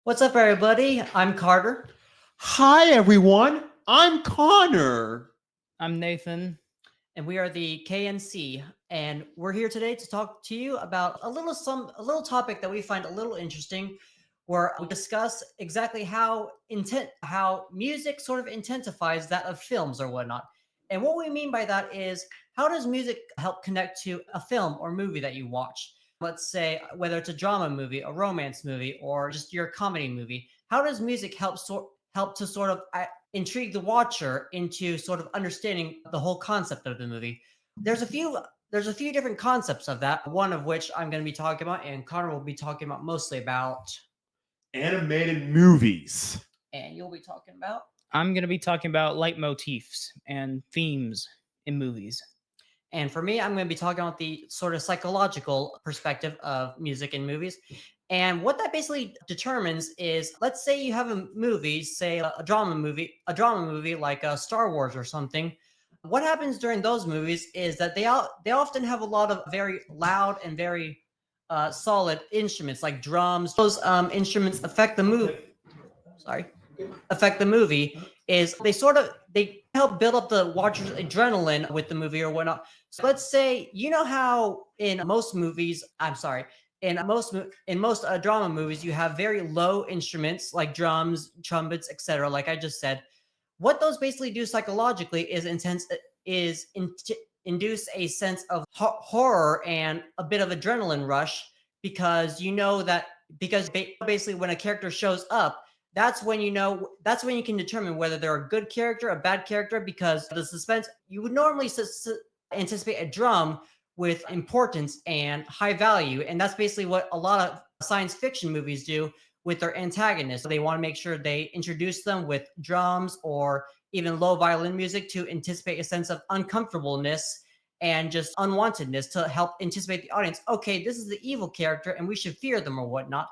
What's up, everybody? I'm Carter, Hi, everyone. I'm Connor. I'm Nathan. and we are the KNC, and we're here today to talk to you about a little topic that we find a little interesting, where we discuss exactly how music sort of intensifies that of films or whatnot. And what we mean by that is how does music help connect to a film or movie that you watch? Let's say whether it's a drama movie, a romance movie, or just your comedy movie. How does music help to sort of intrigue the watcher into sort of understanding the whole concept of the movie? There's a few there's a few different concepts of that. One of which I'm going to be talking about, and Connor will be talking about mostly about, Animated movies. and you'll be talking about. I'm going to be talking about leitmotifs and themes in movies. And for me, I'm going to be talking about the sort of psychological perspective of music in movies. And what that basically determines is, let's say you have a movie, say a drama movie like Star Wars or something. What happens during those movies is that they often have a lot of very loud and very solid instruments like drums. Those instruments affect the movie. Sorry, affect the movie is they help build up the watcher's adrenaline with the movie or whatnot. So let's say you know how in most movies, I'm sorry, in most drama movies you have very low instruments like drums, trumpets, etc. Like I just said, what those basically do psychologically is induce a sense of horror and a bit of adrenaline rush because you know that basically when a character shows up, that's when you can determine whether they're a good character, a bad character, because the suspense you would normally anticipate a drum with importance and high value, and that's basically what a lot of science fiction movies do with their antagonists. They want to make sure they introduce them with drums or even low violin music to anticipate a sense of uncomfortableness and just unwantedness to help anticipate the audience. Okay, this is the evil character and we should fear them or whatnot.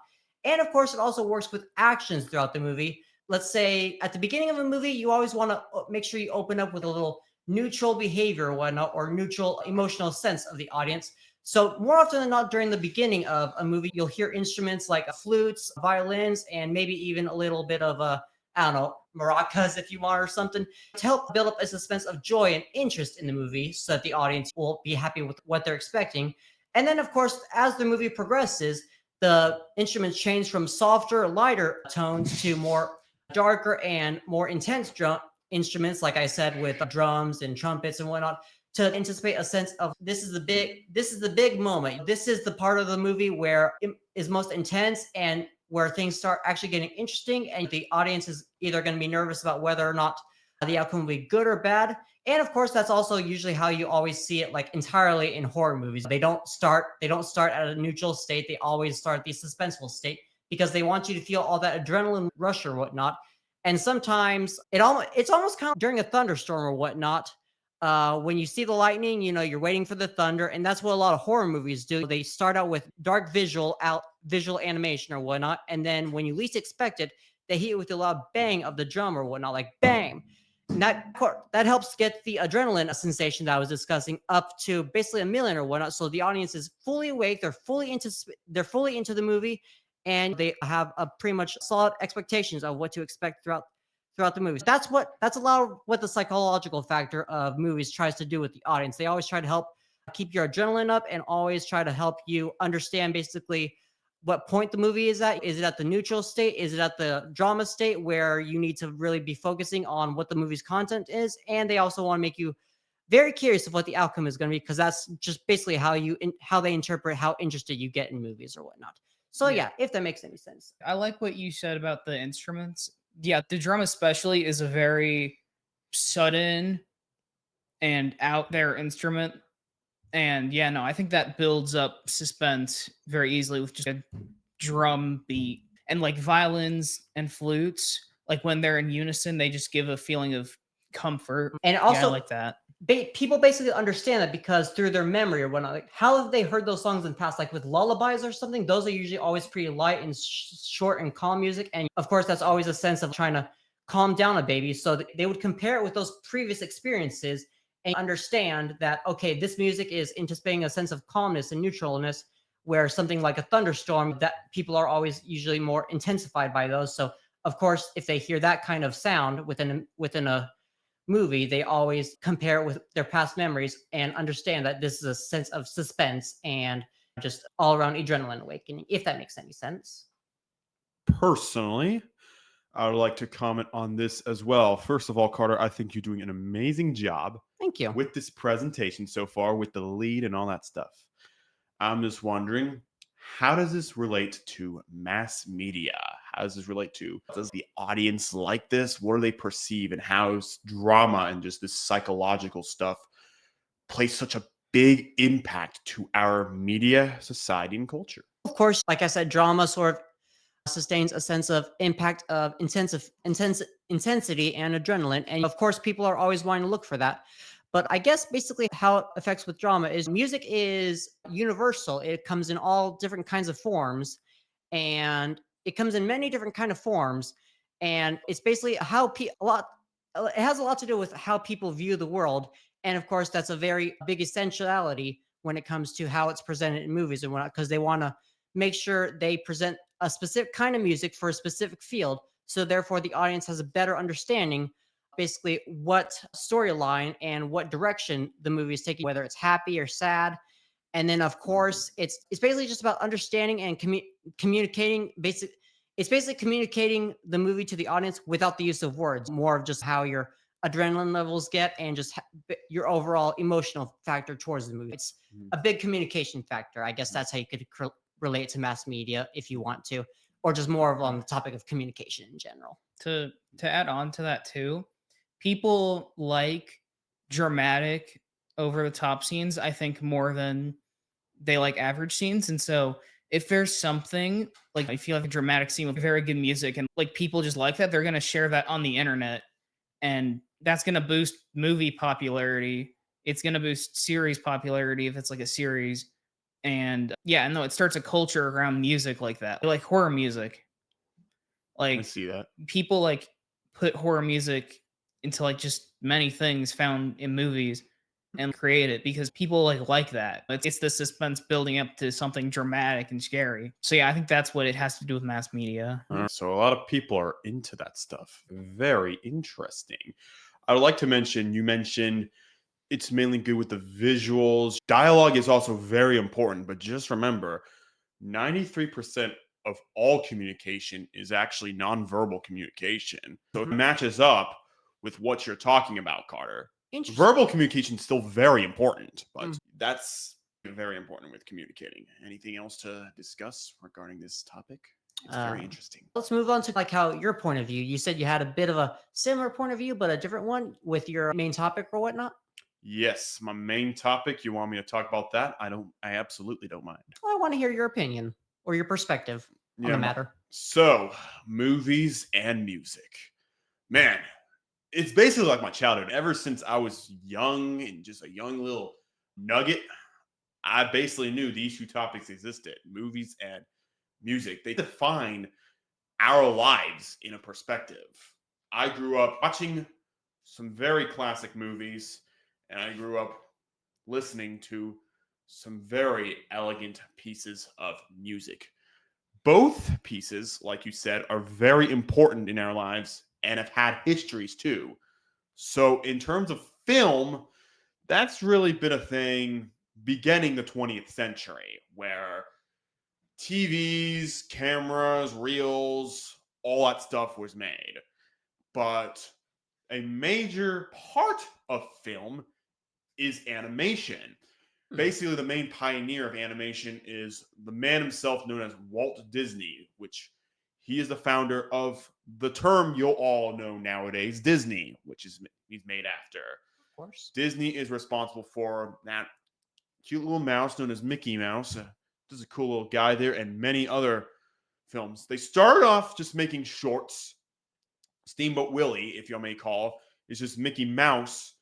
And of course, it also works with actions throughout the movie. Let's say at the beginning of a movie, you always want to make sure you open up with a little neutral behavior or whatnot, or neutral emotional sense of the audience. So more often than not, during the beginning of a movie, you'll hear instruments like flutes, violins, and maybe even a little bit of I don't know, maracas if you want or something, to help build up a suspense of joy and interest in the movie so that the audience will be happy with what they're expecting. And then, of course, as the movie progresses, the instruments change from softer, lighter tones to more darker and more intense instruments, like I said, with drums and trumpets and whatnot, to anticipate a sense of this is the big moment. This is the part of the movie where it is most intense and where things start actually getting interesting, and the audience is either going to be nervous about whether or not the outcome will be good or bad. And of course, that's also usually how you always see it, like entirely in horror movies. They don't start at a neutral state. They always start the suspenseful state because they want you to feel all that adrenaline rush or whatnot. And sometimes it's almost kind of during a thunderstorm or whatnot. When you see the lightning, you know you're waiting for the thunder, and that's what a lot of horror movies do. They start out with dark visual animation or whatnot, and then when you least expect it, they hit it with a loud bang of the drum or whatnot, like bang. And that helps get the adrenaline sensation that I was discussing up to basically a million or whatnot. So the audience is fully awake, they're fully into the movie, and they have a pretty much solid expectations of what to expect throughout the movies. That's a lot of what the psychological factor of movies tries to do with the audience. They always try to help keep your adrenaline up and always try to help you understand basically what point the movie is at. Is it at the neutral state? Is it at the drama state where you need to really be focusing on what the movie's content is? And they also want to make you very curious of what the outcome is going to be, because that's just basically how they interpret how interested you get in movies or whatnot. So yeah, if that makes any sense. I like what you said about the instruments. Yeah, the drum especially is a very sudden and out there instrument. And yeah, no, I think that builds up suspense very easily with just a drum beat. And like violins and flutes, like when they're in unison, they just give a feeling of comfort. And Yeah, I also, like that. people basically understand that because through their memory or whatnot. Like, how have they heard those songs in the past? Like with lullabies or something, those are usually always pretty light and short and calm music. And of course, that's always a sense of trying to calm down a baby. So they would compare it with those previous experiences and understand that, okay, this music is anticipating a sense of calmness and neutralness, where something like a thunderstorm, that people are always usually more intensified by those. So of course, if they hear that kind of sound within a movie, they always compare it with their past memories and understand that this is a sense of suspense and just all around adrenaline awakening, if that makes any sense. Personally, I would like to comment on this as well. First of all, Carter, I think you're doing an amazing job Thank you. with this presentation so far, with the lead and all that stuff. I'm just wondering, how does this relate to mass media? How does this relate to, does the audience like this? What do they perceive? And how's drama and just this psychological stuff play such a big impact to our media, society, and culture? Of course, like I said, drama sort of sustains a sense of impact of intensity and adrenaline. And of course, people are always wanting to look for that. But I guess basically how it affects with drama is music is universal. It comes in all different kinds of forms, and it comes in many different kind of forms. And it's basically how a lot. It has a lot to do with how people view the world, and of course, that's a very big essentiality when it comes to how it's presented in movies and whatnot, because they want to make sure they present a specific kind of music for a specific field. So therefore, the audience has a better understanding basically what storyline and what direction the movie is taking, whether it's happy or sad. And then of course it's basically just about understanding and communicating it's basically communicating the movie to the audience without the use of words, more of just how your adrenaline levels get and just your overall emotional factor towards the movie. It's a big communication factor. I guess that's how you could relate to mass media if you want to, or just more of on the topic of communication in general. To add on to that too, people like dramatic over the top scenes, I think, more than they like average scenes. And so if there's something like I feel like a dramatic scene with very good music and like people just like that, they're gonna share that on the internet, and that's gonna boost movie popularity. It's gonna boost series popularity if it's like a series. And yeah, no, it starts a culture around music like that. Like horror music. I Like see that. people like put horror music into like just many things found in movies and create it because people like that. It's the suspense building up to something dramatic and scary. So yeah, I think that's what it has to do with mass media. So a lot of people are into that stuff. Very interesting. I would like to mention, you mentioned it's mainly good with the visuals. Dialogue is also very important, but just remember, 93% of all communication is actually nonverbal communication. So it matches up with what you're talking about, Carter. Verbal communication is still very important, but that's very important with communicating. Anything else to discuss regarding this topic? It's very interesting. Let's move on to like how your point of view. You said you had a bit of a similar point of view, but a different one with your main topic or whatnot. Yes, my main topic. You want me to talk about that? I absolutely don't mind. Well, I want to hear your opinion or your perspective on the matter. So, movies and music. Man, it's basically like my childhood. Ever since I was young and just a young little nugget, I basically knew these two topics existed: movies and music. They define our lives in a perspective. I grew up watching some very classic movies, and I grew up listening to some very elegant pieces of music. Both pieces, like you said, are very important in our lives and have had histories too. So, in terms of film, that's really been a thing beginning the 20th century, where TVs, cameras, reels, all that stuff was made. But a major part of film is animation. Basically, the main pioneer of animation is the man himself known as Walt Disney, which he is the founder of the term you'll all know nowadays, Disney, which is he's made after. Of course. Disney is responsible for that cute little mouse known as Mickey Mouse. This is a cool little guy there, and many other films. They started off just making shorts. Steamboat Willie, if you may call, is just Mickey Mouse,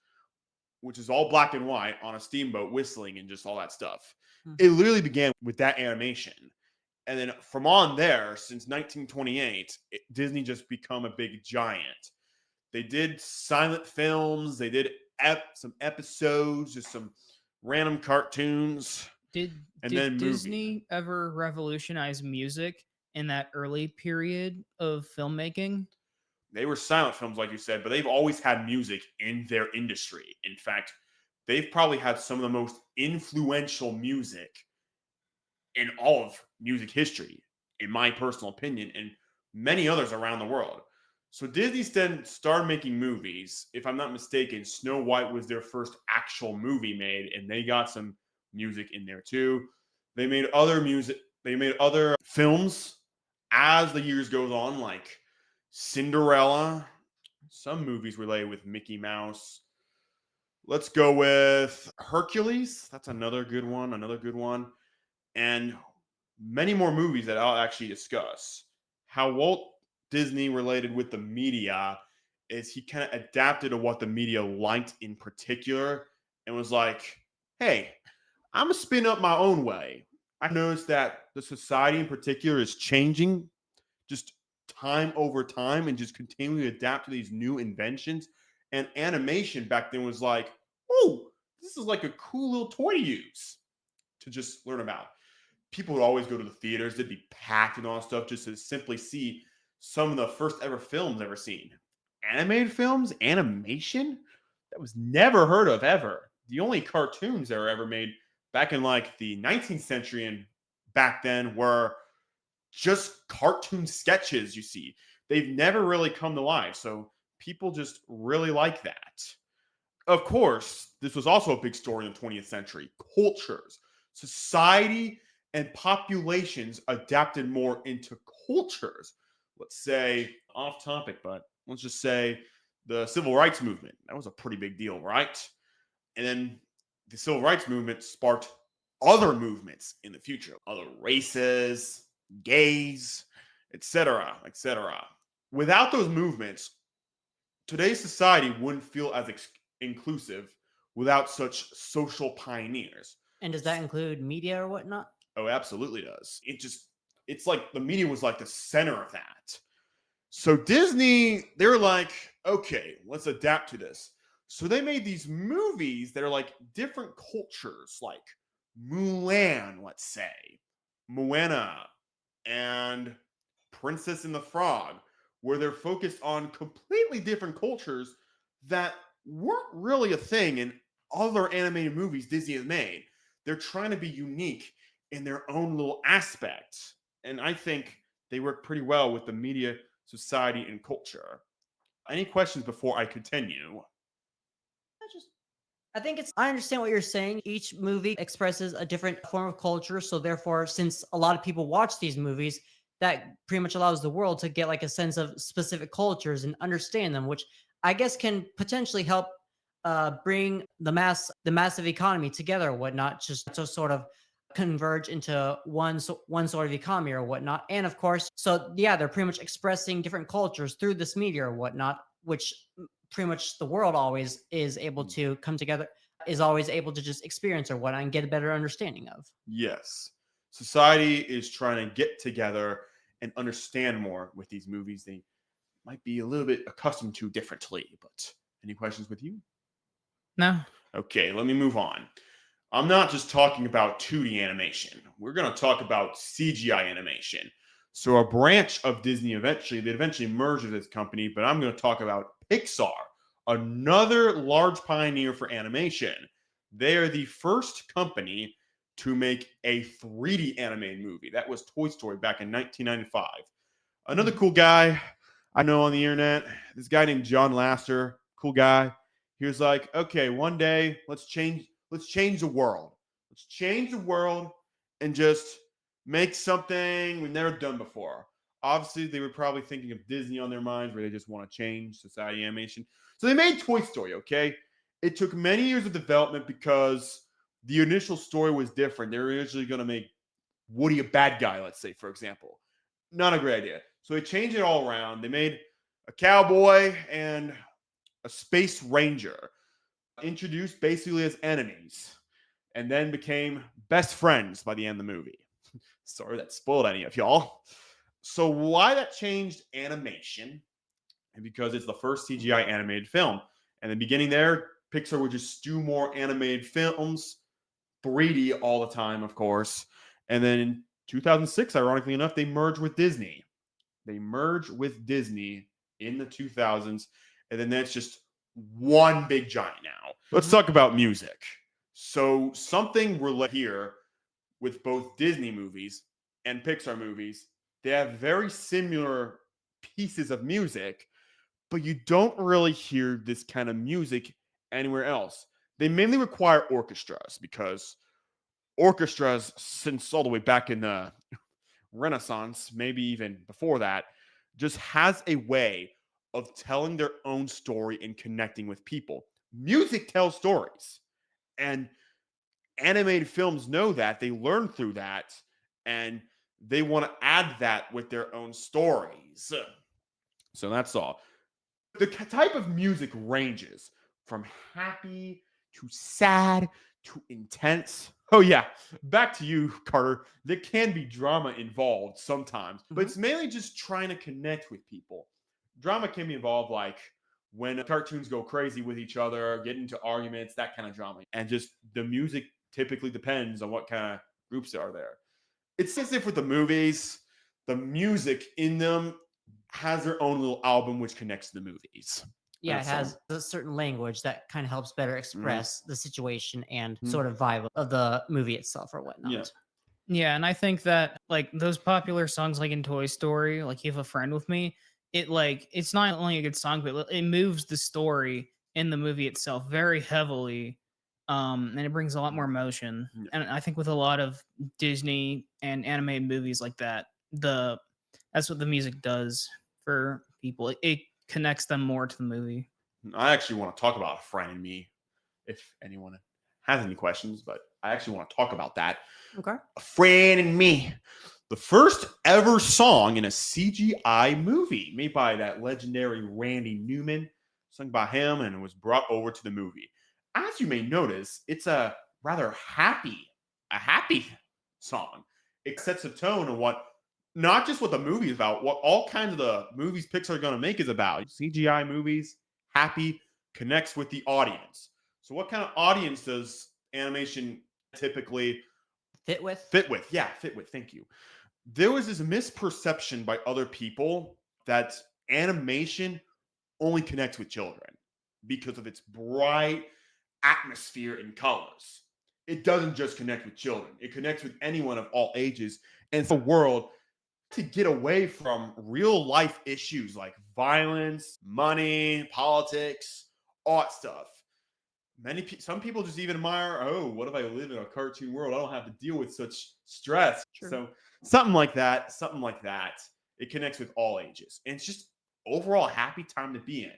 which is all black and white on a steamboat whistling and just all that stuff. It literally began with that animation. And then from on there, since 1928, Disney just become a big giant. They did silent films. They did some episodes, just some random cartoons. Did and did then movies. Disney ever revolutionize music in that early period of filmmaking? They were silent films, like you said, but they've always had music in their industry. In fact, they've probably had some of the most influential music in all of music history, in my personal opinion, and many others around the world. So Disney then started making movies. If I'm not mistaken, Snow White was their first actual movie made, and they got some music in there too. They made other music. They made other films as the years goes on, like Cinderella. Some movies related with Mickey Mouse. Let's go with Hercules. That's another good one. Another good one, and many more movies that I'll actually discuss. How Walt Disney related with the media is he kind of adapted to what the media liked in particular and was like, hey, I'm going to spin up my own way. I noticed that the society in particular is changing just time over time and just continuing to adapt to these new inventions. And animation back then was like, oh, this is like a cool little toy to use to just learn about. People would always go to the theaters. They'd be packed and all that stuff just to simply see some of the first ever films ever seen. Animated films, animation, that was never heard of ever. The only cartoons that were ever made back in like the 19th century and back then were just cartoon sketches, you see. They've never really come to life. So people just really like that. Of course, this was also a big story in the 20th century. Cultures, society, and populations adapted more into cultures. Let's say, off topic, but let's just say the civil rights movement. That was a pretty big deal, right? And then the civil rights movement sparked other movements in the future, other races, gays, etc., etc. Without those movements, today's society wouldn't feel as inclusive without such social pioneers. And does that include media or whatnot? Oh, absolutely does. It's like the media was like the center of that. So Disney, they were like, okay, let's adapt to this. So they made these movies that are like different cultures, like Mulan, let's say, Moana, and Princess and the Frog, where they're focused on completely different cultures that weren't really a thing in other animated movies Disney has made. They're trying to be unique in their own little aspect. And I think they work pretty well with the media, society, and culture. Any questions before I continue? I just I think I understand what you're saying. Each movie expresses a different form of culture. So therefore, since a lot of people watch these movies, that pretty much allows the world to get like a sense of specific cultures and understand them, which I guess can potentially help bring the massive economy together or whatnot, just to sort of converge into one sort of economy or whatnot. And of course, so yeah, they're pretty much expressing different cultures through this media or whatnot, which pretty much the world always is able to come together, is always able to just experience or whatnot and get a better understanding of. Yes. Society is trying to get together and understand more with these movies. They might be a little bit accustomed to differently, but any questions with you? No. Okay, let me move on. I'm not just talking about 2D animation. We're going to talk about CGI animation. So a branch of Disney they eventually merged with this company, but I'm going to talk about Pixar, another large pioneer for animation. They are the first company to make a 3D animated movie. That was Toy Story back in 1995. Another cool guy I know on the internet, this guy named John Lasseter, cool guy. He was like, okay, one day let's change the world. Let's change the world and just make something we've never done before. Obviously, they were probably thinking of Disney on their minds where they just want to change society animation. So they made Toy Story, okay? It took many years of development because the initial story was different. They were originally going to make Woody a bad guy, let's say, for example. Not a great idea. So they changed it all around. They made a cowboy and a space ranger, introduced basically as enemies, and then became best friends by the end of the movie. Sorry that spoiled any of y'all. So why that changed animation? And because it's the first CGI animated film. And the beginning there, Pixar would just do more animated films, 3D all the time, of course. And then in 2006, ironically enough, they merged with Disney. They merged with Disney in the 2000s. And then that's just one big giant now. Let's talk about music. So something we're here with both Disney movies and Pixar movies, they have very similar pieces of music, but you don't really hear this kind of music anywhere else. They mainly require orchestras because orchestras, since all the way back in the Renaissance, maybe even before that, just has a way of telling their own story and connecting with people. Music tells stories. And animated films know that. They learn through that. And they want to add that with their own stories. So that's all. The type of music ranges from happy to sad to intense. Oh, yeah. Back to you, Carter. There can be drama involved sometimes, but it's mainly just trying to connect with people. Drama can be involved like when cartoons go crazy with each other, get into arguments, that kind of drama. And just the music typically depends on what kind of groups are there. It's as if with the movies, the music in them has their own little album which connects to the movies. Yeah, it That's has a certain language that kind of helps better express the situation and Mhm. sort of vibe of the movie itself or whatnot. Yeah. Yeah, and I think that like those popular songs like in Toy Story, like You Have a Friend with Me, it's not only a good song, but it moves the story in the movie itself very heavily. And it brings a lot more emotion. Yeah. And I think with a lot of Disney and animated movies like that, that's what the music does for people. It connects them more to the movie. I actually want to talk about A Friend in Me if anyone has any questions, but I actually want to talk about that. Okay. A Friend in Me, the first ever song in a CGI movie made by that legendary Randy Newman, sung by him, and it was brought over to the movie. As you may notice, it's a rather happy song. It sets a tone of what, not just what the movie is about, what all kinds of the movies Pixar are going to make is about. CGI movies, happy, connects with the audience. So what kind of audience does animation typically Fit with? fit with? Yeah, fit with. Thank you. There was this misperception by other people that animation only connects with children because of its bright atmosphere and colors. It doesn't just connect with children. It connects with anyone of all ages. And it's a world to get away from real life issues like violence, money, politics, all that stuff. Some people just even admire, oh, what if I live in a cartoon world? I don't have to deal with such stress. True. So something like that. It connects with all ages. And it's just overall a happy time to be in.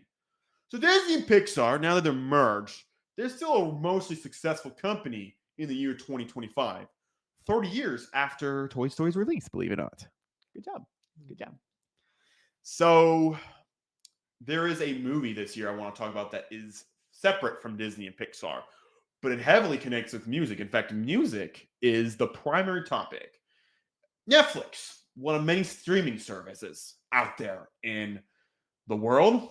So Disney and Pixar, now that they're merged, they're still a mostly successful company in the year 2025, 30 years after Toy Story's release, believe it or not. Good job. Good job. So there is a movie this year I want to talk about that is separate from Disney and Pixar, but it heavily connects with music. In fact, music is the primary topic. Netflix, one of many streaming services out there in the world,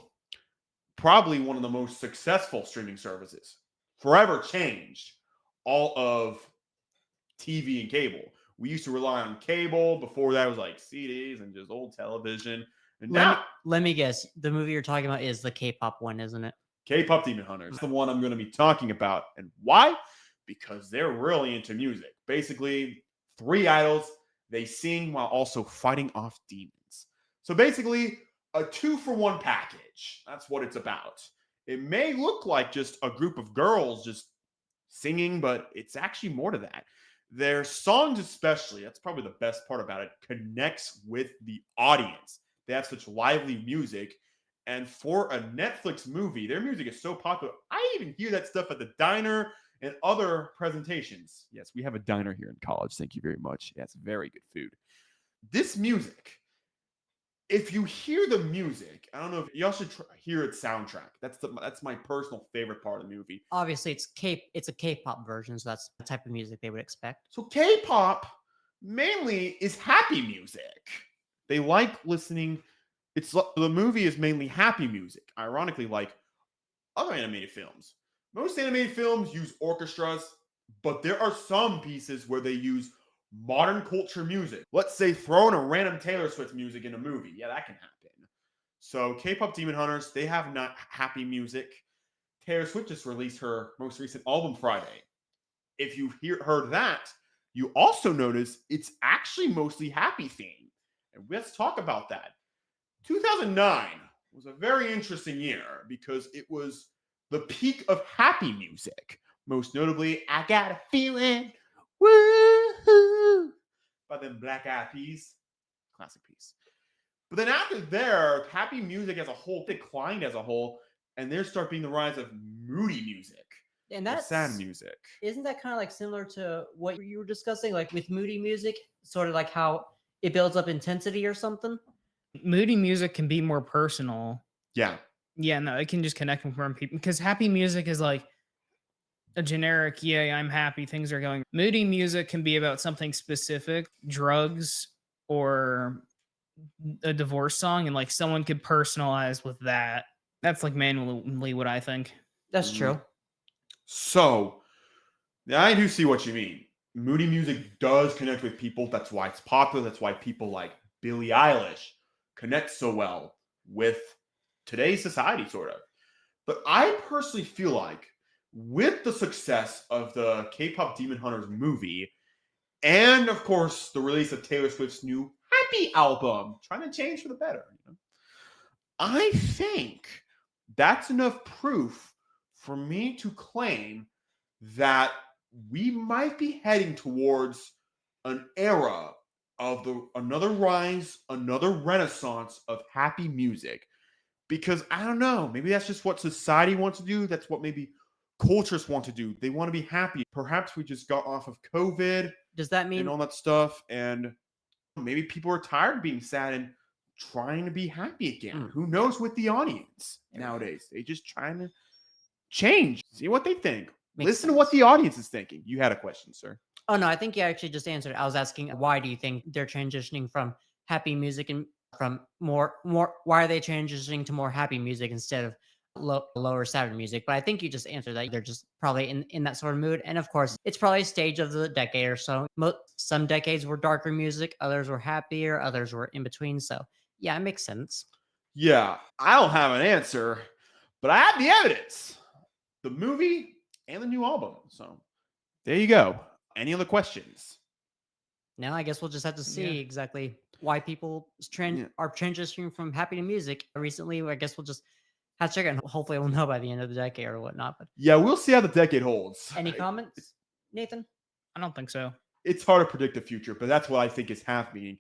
probably one of the most successful streaming services, forever changed all of TV and cable. We used to rely on cable. Before that, it was like CDs and just old television. And now, Let me guess. The movie you're talking about is the K-pop one, isn't it? K-pop Demon Hunters is the one I'm going to be talking about. And why? Because they're really into music. Basically, 3 idols. They sing while also fighting off demons. So basically, a 2-for-1 package. That's what it's about. It may look like just a group of girls just singing, but it's actually more to that. Their songs especially, that's probably the best part about it, connects with the audience. They have such lively music. And for a Netflix movie, their music is so popular. I even hear that stuff at the diner and other presentations. Yes, we have a diner here in college. Thank you very much. Yeah, it's very good food. This music, if you hear the music, I don't know if y'all should hear its soundtrack. That's my personal favorite part of the movie. Obviously, it's a K-pop version, so that's the type of music they would expect. So K-pop mainly is happy music. They like listening. The movie is mainly happy music. Ironically, like other animated films. Most animated films use orchestras. But there are some pieces where they use modern culture music. Let's say throw in a random Taylor Swift music in a movie. Yeah, that can happen. So K-pop Demon Hunters, they have not happy music. Taylor Swift just released her most recent album Friday. If you heard that, you also notice it's actually mostly happy theme. And let's talk about that. 2009 was a very interesting year because it was the peak of happy music. Most notably, I Got a Feeling, woo by the Black Eyed Peas. Classic piece. But then after there, happy music as a whole declined as a whole, and there started being the rise of moody music. And or that's sad music. Isn't that kind of like similar to what you were discussing, like with moody music, sort of like how it builds up intensity or something? Moody music can be more personal. Yeah. Yeah, no, it can just connect with more people because happy music is like a generic, yeah, I'm happy, things are going. Moody music can be about something specific, drugs or a divorce song, and like someone could personalize with that. That's like manually what I think. That's true. So, yeah, I do see what you mean. Moody music does connect with people. That's why it's popular. That's why people like Billie Eilish connect so well with today's society, sort of. But I personally feel like with the success of the K-pop Demon Hunters movie, and of course the release of Taylor Swift's new Happy album, trying to change for the better, I think that's enough proof for me to claim that we might be heading towards an era of another rise, another renaissance of happy music. Because I don't know, maybe that's just what society wants to do. That's what maybe cultures want to do. They want to be happy. Perhaps we just got off of COVID Does that mean and all that stuff, and maybe people are tired of being sad and trying to be happy again. Who knows with the audience nowadays? They just trying to change, see what they think. Listen to what the audience is thinking. You had a question, sir. Oh no, I think you actually just answered. I was asking why do you think they're transitioning from happy music and from more why are they transitioning to more happy music instead of lower sadder music? But I think you just answered that. They're just probably in that sort of mood. And of course, it's probably a stage of the decade or so. Some decades were darker music, others were happier, others were in between. So yeah, it makes sense. Yeah, I don't have an answer, but I have the evidence. The movie and the new album. So there you go. Any other questions? Now I guess we'll just have to see exactly why people are transitioning from happy to music recently. I guess we'll just have to check it, and hopefully we'll know by the end of the decade or whatnot. But yeah, we'll see how the decade holds. Any comments, Nathan? I don't think so. It's hard to predict the future, but that's what I think is happening,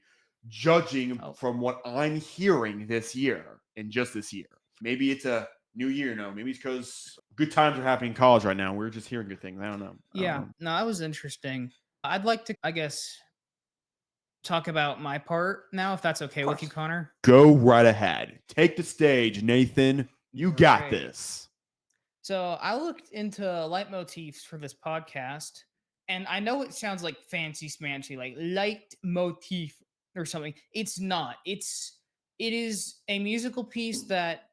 judging from what I'm hearing this year and just this year. Maybe it's a new year, no. Maybe it's because good times are happening in college right now. We're just hearing good things. I don't know. No, that was interesting. I'd like to, I guess, talk about my part now, if that's okay with you, Connor. Go right ahead. Take the stage, Nathan. You got this. So I looked into leitmotifs for this podcast, and I know it sounds like fancy smancy, like leitmotif or something. It's not. It is a musical piece that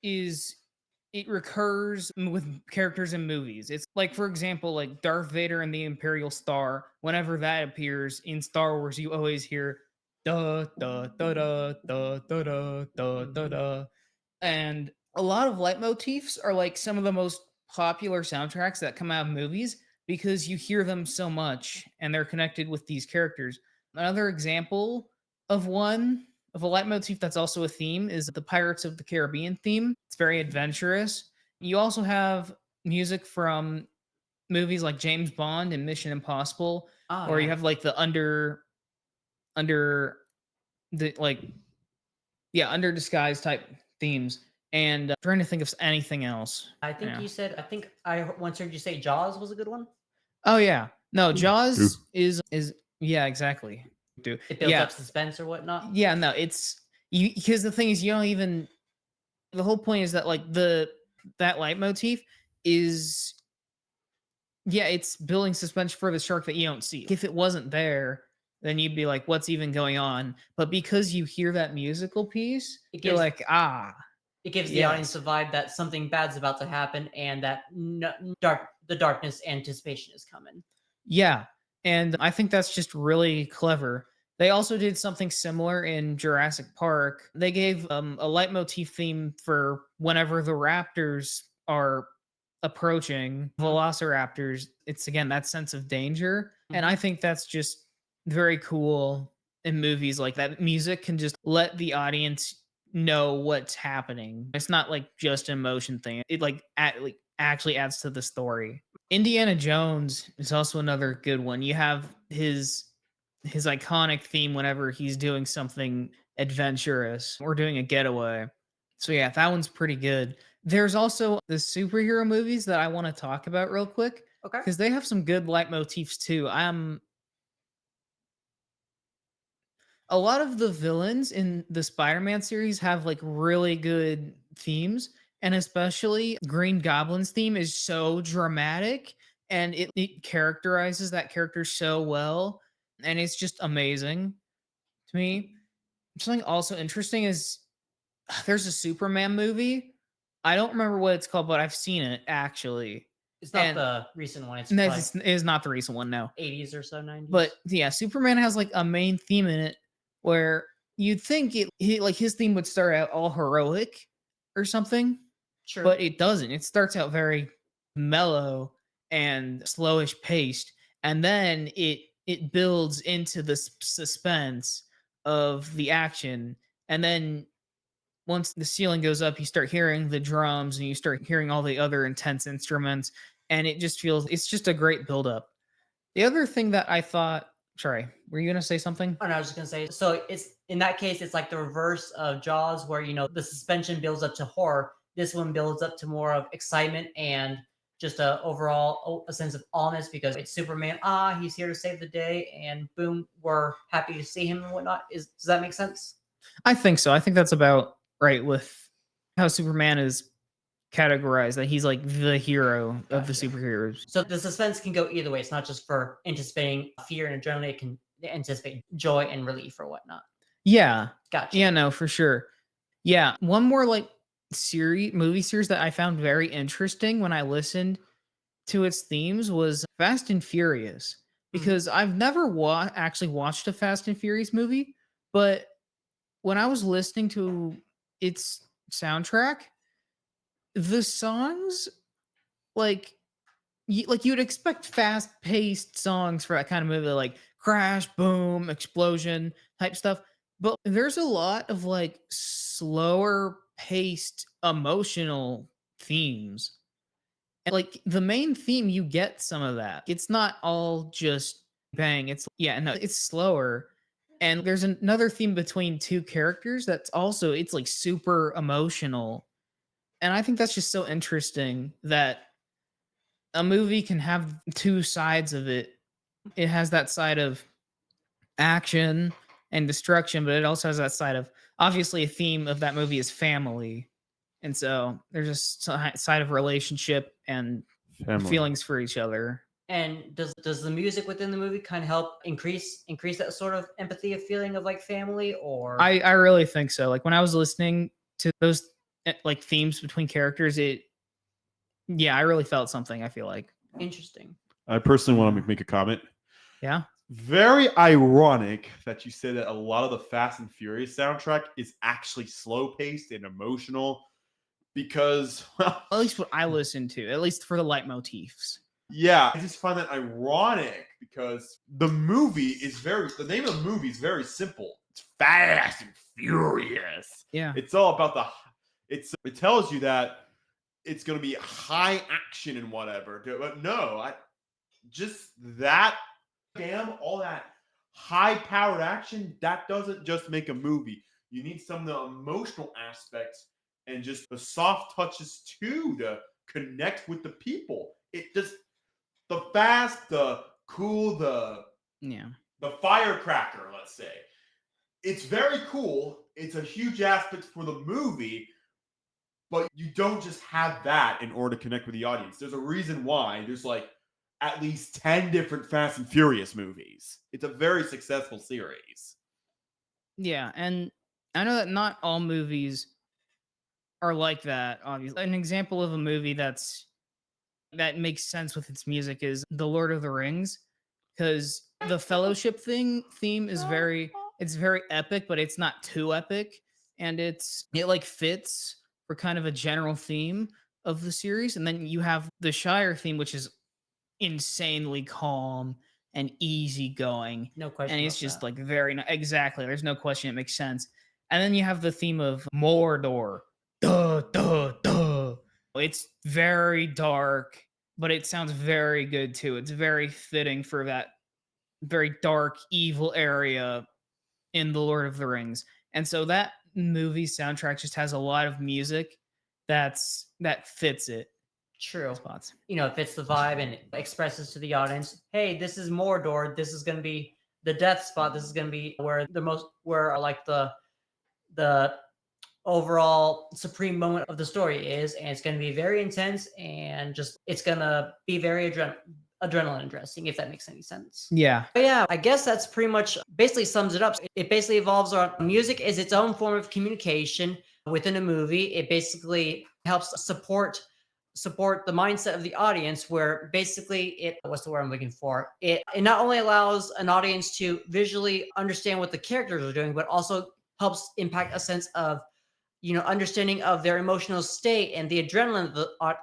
it recurs with characters in movies. It's like, for example, like Darth Vader and the Imperial Star. Whenever that appears in Star Wars, you always hear da da da da da da da da da da. And a lot of leitmotifs are like some of the most popular soundtracks that come out of movies because you hear them so much and they're connected with these characters. Another example of a leitmotif that's also a theme is the Pirates of the Caribbean theme. It's very adventurous. You also have music from movies like James Bond and Mission Impossible, or you have like the under disguise type themes. And I'm trying to think of anything else. I think I once heard you say Jaws was a good one. Oh yeah, no, Jaws is yeah, exactly. It builds up suspense or whatnot. Yeah, no, it's you because the thing is, you don't even. The whole point is that like that leitmotif is, it's building suspense for the shark that you don't see. If it wasn't there, then you'd be like, "What's even going on?" But because you hear that musical piece, you're like, "Ah." It gives the audience a vibe that something bad's about to happen, and that dark the darkness, anticipation is coming. Yeah, and I think that's just really clever. They also did something similar in Jurassic Park. They gave a leitmotif theme for whenever the raptors are approaching Mhm. velociraptors. It's again that sense of danger. And I Mhm. think that's just very cool in movies like that. Music can just let the audience know what's happening. It's not like just an emotion thing. It like actually adds to the story. Indiana Jones is also another good one. You have his iconic theme whenever he's doing something adventurous or doing a getaway. So yeah, that one's pretty good. There's also the superhero movies that I want to talk about real quick Okay. because they have some good leitmotifs too. A lot of the villains in the Spider-Man series have like really good themes, and especially Green Goblin's theme is so dramatic and it characterizes that character so well, and it's just amazing to me. Something also interesting is there's a Superman movie. I don't remember what it's called, but I've seen it actually. It's not And the recent one. It's no, like it is not the recent one, no. 80s or so, But 90s. yeah, Superman has like a main theme in it where you'd think like his theme would start out all heroic or something, Sure. but it doesn't. It starts out very mellow and slowish paced, and then it builds into the suspense of the action, and then once the ceiling goes up, you start hearing the drums and you start hearing all the other intense instruments, and it just feels it's just a great build up. The other thing that I thought sorry, were you gonna say something? Oh, no, I was just gonna say, so it's in that case, it's like the reverse of Jaws, where the suspension builds up to horror. This one builds up to more of excitement and just a overall a sense of awness because it's Superman. Ah, he's here to save the day, and boom, we're happy to see him and whatnot. Does that make sense? I think so. I think that's about right with how Superman is categorized, that he's like the hero of the Gotcha. superheroes. So the suspense can go either way. It's not just for anticipating fear and adrenaline. It can anticipate joy and relief or whatnot. Yeah. Gotcha. Yeah, no, for sure. Yeah. One more like movie series that I found very interesting when I listened to its themes was Fast and Furious. Mhm. Because I've never actually watched a Fast and Furious movie, but when I was listening to its soundtrack, the songs like like you'd expect fast-paced songs for that kind of movie, like crash, boom, explosion type stuff. But there's a lot of like slower paced emotional themes. And like the main theme, you get some of that. It's not all just bang. It's yeah, no, it's slower. And there's another theme between two characters that's also it's like super emotional. And I think that's just so interesting that a movie can have two sides of it. It has that side of action and destruction, but it also has that side of obviously a theme of that movie is family. And so there's a side of relationship and Family. feelings for each other. And does the music within the movie kind of help increase that sort of empathy of feeling of like family or I really think so. Like when I was listening to those like themes between characters, it yeah, I really felt something, I feel like. interesting? I personally want to make a comment. Yeah. Very ironic that you say that a lot of the Fast and Furious soundtrack is actually slow paced and emotional because, well, At least what I listen to, at least for the leitmotifs. yeah, I just find that ironic because the name of the movie is very simple. It's Fast and Furious. Yeah. It's all about it tells you that it's going to be high action and whatever. But no, just that all that high powered action, that doesn't just make a movie. You need some of the emotional aspects and just the soft touches too to connect with the people. It just the fast, the cool, Yeah. the firecracker, let's say. It's very cool. It's a huge aspect for the movie, but you don't just have that in order to connect with the audience. There's a reason why there's like at least 10 different Fast and Furious movies. It's a very successful series. Yeah, and I know that not all movies are like that, obviously. An example of a movie that's that makes sense with its music is the Lord of the Rings, because the Fellowship theme is very epic, but it's not too epic, and it like fits for kind of a general theme of the series. And then you have the Shire theme, which is insanely calm and easygoing, No and question it's about just that. like exactly. There's no question. It makes sense. And then you have the theme of Mordor. Duh, duh, duh. It's very dark, but it sounds very good too. It's very fitting for that very dark, evil area in the Lord of the Rings. And so that movie soundtrack just has a lot of music that fits it True. spots. It fits the vibe and it expresses to the audience, hey, this is Mordor. This is going to be the death spot. This is going to be where like the overall supreme moment of the story is, and it's going to be very intense and just it's going to be very adrenaline dressing, if that makes any sense. Yeah. But yeah, I guess that's pretty much basically sums it up. It basically evolves around music is its own form of communication within a movie. It basically helps support the mindset of the audience, where basically what's the word I'm looking for? It not only allows an audience to visually understand what the characters are doing, but also helps impact a sense of understanding of their emotional state and the adrenaline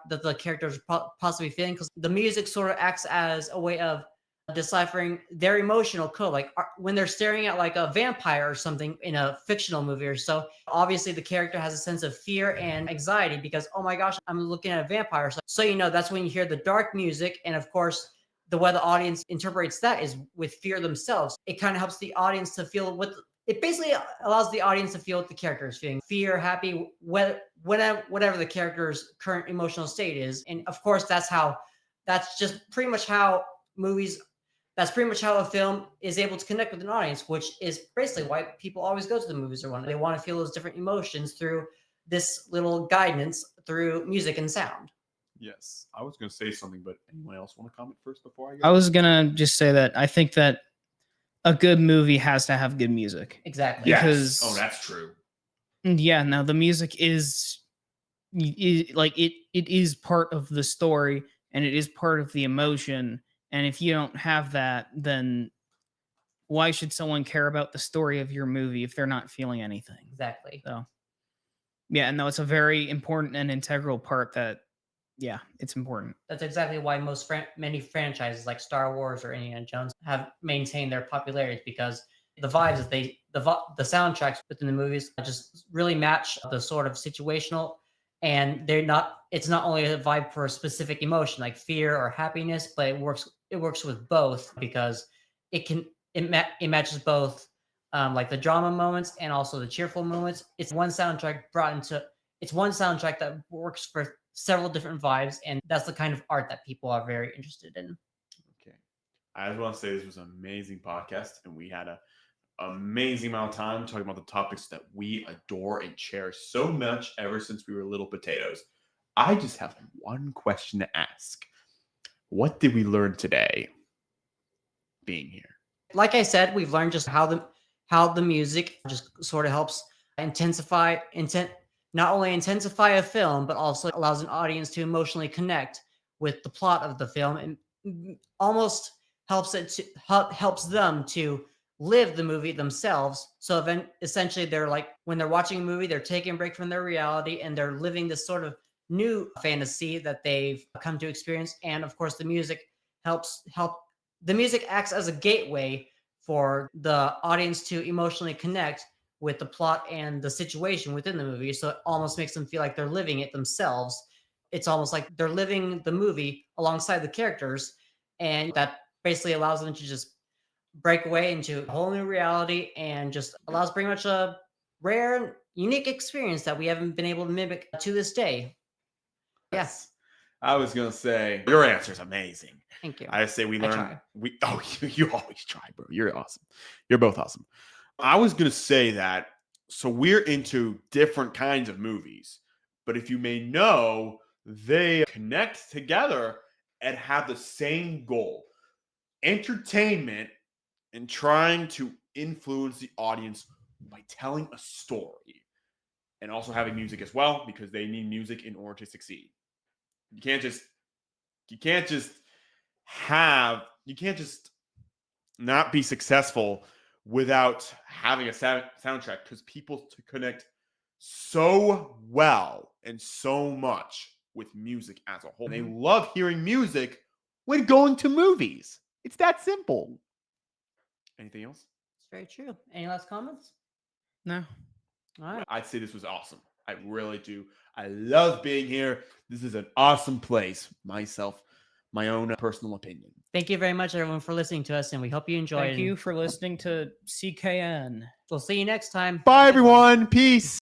that the characters are possibly feeling, because the music sort of acts as a way of deciphering their emotional code. Like when they're staring at like a vampire or something in a fictional movie or so, obviously the character has a sense of fear and anxiety because, oh my gosh, I'm looking at a vampire. So that's when you hear the dark music. And of course, the way the audience interprets that is with fear themselves. It kind of helps the audience to feel what it basically allows the audience to feel what the character is feeling: fear, happy, whatever the character's current emotional state is. And of course, that's just pretty much how movies. That's pretty much how a film is able to connect with an audience, which is basically why people always go to the movies or they want to feel those different emotions through this little guidance through music and sound. Yes, I was going to say something, but anyone else want to comment first before I go? I was gonna just say that I think that a good movie has to have good music. Exactly. Yes. Because Oh, that's true. yeah, now the music like it is part of the story and it is part of the emotion. And if you don't have that, then why should someone care about the story of your movie if they're not feeling anything? Exactly. So yeah, no, it's a very important and integral part that yeah, it's important. That's exactly why many franchises like Star Wars or Indiana Jones have maintained their popularity, because the vibes that the soundtracks within the movies just really match the sort of situational, and it's not only a vibe for a specific emotion like fear or happiness, but it works with both, because it matches both, like the drama moments and also the cheerful moments. It's one soundtrack that works for several different vibes, and that's the kind of art that people are very interested in. Okay. I just want to say this was an amazing podcast, and we had an amazing amount of time talking about the topics that we adore and cherish so much ever since we were little potatoes. I just have one question to ask. What did we learn today being here? Like I said, we've learned just how the music just sort of helps not only intensify a film, but also allows an audience to emotionally connect with the plot of the film, and almost helps them to live the movie themselves. So then essentially they're like, when they're watching a movie, they're taking a break from their reality and they're living this sort of new fantasy that they've come to experience. And of course, help the music acts as a gateway for the audience to emotionally connect with the plot and the situation within the movie. So it almost makes them feel like they're living it themselves. It's almost like they're living the movie alongside the characters. And that basically allows them to just break away into a whole new reality, and just allows pretty much a rare and unique experience that we haven't been able to mimic to this day. Yeah. Yes. I was going to say, your answer is amazing. Thank you. I say we I learn. try. You always try, bro. You're awesome. You're both awesome. I was going to say that, so we're into different kinds of movies, but if you may know, they connect together and have the same goal: entertainment, and trying to influence the audience by telling a story, and also having music as well, because they need music in order to succeed. You can't just You can't just not be successful without having a soundtrack, because people connect so well and so much with music as a whole. And they love hearing music when going to movies. It's that simple. Anything else? It's very true. Any last comments? No. All right. I'd say this was awesome. I really do. I love being here. This is an awesome place. My own personal opinion. Thank you very much, everyone, for listening to us, and we hope you enjoyed. Thank you for listening to CKN. We'll see you next time. Bye, everyone. Peace.